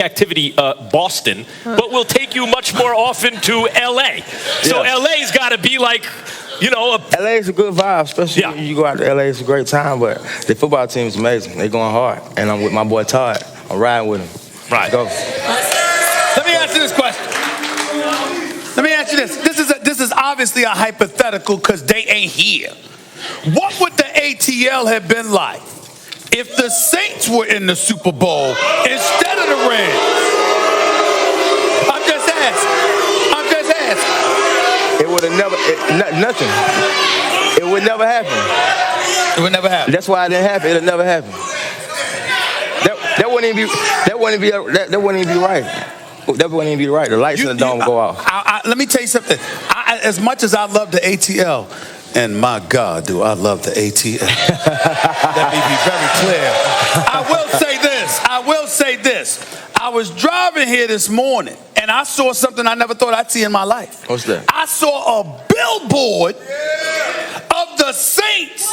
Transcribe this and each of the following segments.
activity Boston, but we'll take you much more often to LA. So LA's got to be like, you know, LA is a good vibe, especially when you go out to LA. It's a great time, but the football team is amazing. They're going hard, and I'm with my boy Todd. I'm riding with him. Right. Let's go. Let me ask you this question. Let me ask you this. This is obviously a hypothetical because they ain't here. What would the ATL have been like if the Saints were in the Super Bowl instead of the Rams? I'm just asking. It would have never, nothing. It would never happen. It would never happen. That's why it didn't happen. It'll never happen. That wouldn't even be right. That wouldn't even be right. The lights in the dome go off. Let me tell you something. As much as I love the ATL, and my God, do I love the ATL. Let me be very clear. I will say this. I was driving here this morning, and I saw something I never thought I'd see in my life. What's that? I saw a billboard of the Saints.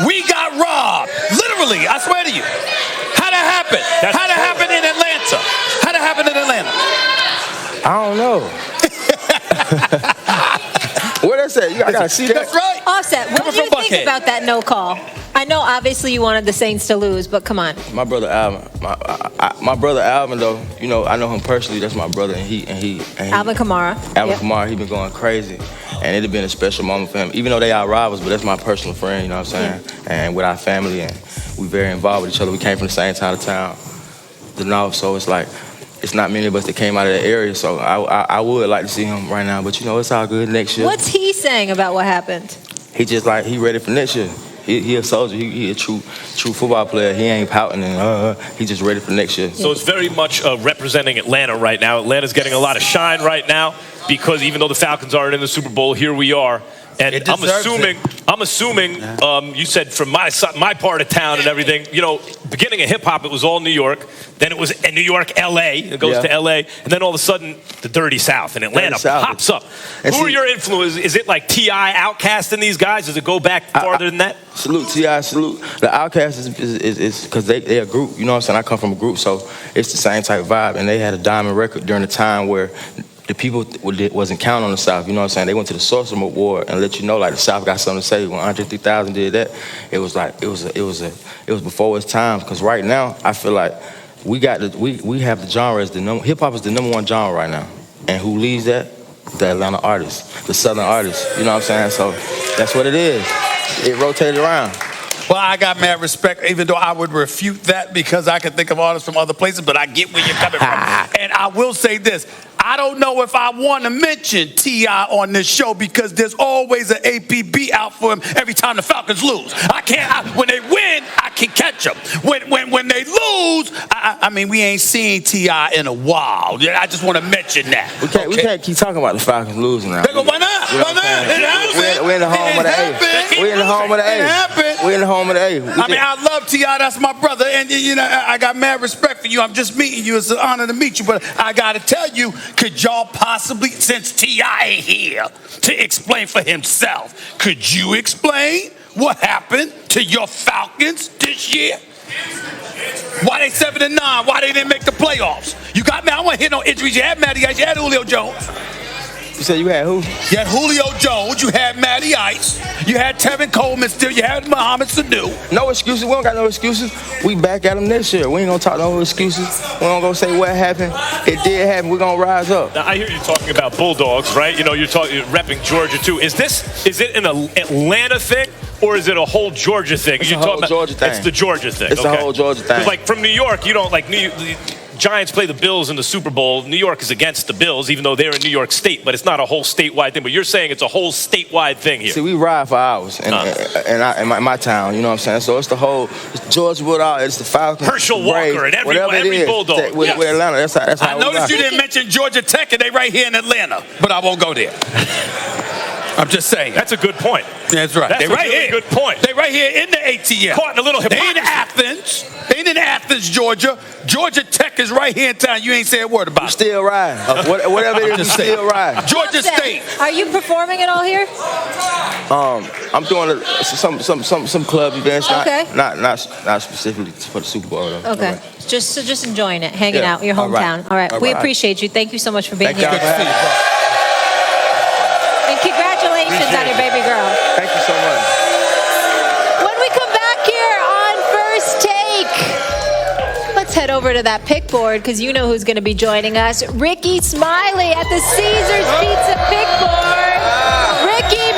We got robbed. Literally, I swear to you. How'd that happen? How'd that happen in Atlanta? How'd that happen in Atlanta? I don't know. What I said? I gotta see that. That's right. Offset, what do you think about that no call? I know obviously you wanted the Saints to lose, but come on. My brother Alvin, my brother Alvin though, you know, I know him personally. That's my brother, and he Alvin Kamara. Alvin Kamara, he been going crazy, and it'd have been a special moment for him. Even though they are rivals, but that's my personal friend. You know what I'm saying? And with our family, and we very involved with each other. We came from the same side of town, the north, so it's like. It's not many of us that came out of that area, so I would like to see him right now. But, you know, it's all good next year. What's he saying about what happened? He just like, he ready for next year. He a soldier. He a true football player. He ain't pouting, and he just ready for next year. So it's very much representing Atlanta right now. Atlanta's getting a lot of shine right now because even though the Falcons aren't in the Super Bowl, here we are. And I'm assuming you said from my part of town and everything, you know, beginning of hip hop, it was all New York. Then it was New York, LA. It goes to LA. And then all of a sudden, the Dirty South in Atlanta pops up. Who are your influences? Is it like T.I., Outkast, and these guys? Does it go back farther than that? Salute, T.I., salute. The Outkast is because they a group. You know what I'm saying? I come from a group, so it's the same type of vibe. And they had a diamond record during the time where the people wasn't counting on the South, you know what I'm saying? They went to the Sorcerer Award and let you know, like, the South got something to say. When Andre 3000 did that, it was before its time. Because right now, I feel like we have the genre as hip hop is the #1 genre right now, and who leads that? The Atlanta artists, the Southern artists. You know what I'm saying? So that's what it is. It rotated around. Well, I got mad respect, even though I would refute that because I can think of artists from other places, but I get where you're coming from. And I will say this. I don't know if I want to mention T.I. on this show because there's always an APB out for him every time the Falcons lose. When they win, I can catch them. When they lose, I mean, we ain't seen T.I. in a while. I just want to mention that. We can't keep talking about the Falcons losing now. Why not? Why not? It happened. We're in the home of the A. We're in the home of the A. It happened. We're in the home of the A. I mean, I love T.I. That's my brother. And, you know, I got mad respect for you. I'm just meeting you. It's an honor to meet you. But I got to tell you, could y'all possibly, since T.I. ain't here to explain for himself, could you explain what happened to your Falcons this year? Why they 7-9? Why they didn't make the playoffs? You got me. I want to hit no injuries. You had Matty Ice. You had Julio Jones. You said you had who? You had Julio Jones. You had Matty Ice. You had Tevin Coleman still. You had Mohamed Sanu. No excuses. We don't got no excuses. We back at them next year. We ain't gonna talk no excuses. We don't gonna say what happened. It did happen. We're gonna rise up. Now, I hear you talking about Bulldogs, right? You know, you're repping Georgia too. Is it an Atlanta thing? Or is it a whole Georgia thing? It's a whole Georgia thing. It's the Georgia thing. It's the whole Georgia thing. Like from New York, you don't like the Giants play the Bills in the Super Bowl. New York is against the Bills, even though they're in New York State. But it's not a whole statewide thing. But you're saying it's a whole statewide thing here. See, we ride for hours in my town. You know what I'm saying? So it's the whole Georgia Bulldog. It's the Falcons, Herschel Walker, and every Bulldog. With Atlanta, that's how I noticed you didn't mention Georgia Tech, and they right here in Atlanta. But I won't go there. I'm just saying. That's a good point. That's right. That's they right really here. Good point. They right here in the ATL. Caught in a little hypocrisy. They ain't in Athens. They ain't in Athens, Georgia. Georgia Tech is right here in town. You ain't say a word about it. Still ride. Whatever it is, you still ride. Georgia State. Are you performing at all here? I'm doing some club events. Okay. Not specifically for the Super Bowl though. Okay. Just enjoying it, hanging Yeah. out, your All right. hometown. All right. All We right. appreciate you. Thank you so much for being Thank y'all here. for having me. And congratulations on your baby girl. Thank you so much. When we come back here on First Take, let's head over to that pick board because you know who's going to be joining us. Ricky Smiley at the Caesars Pizza pick board. Ricky,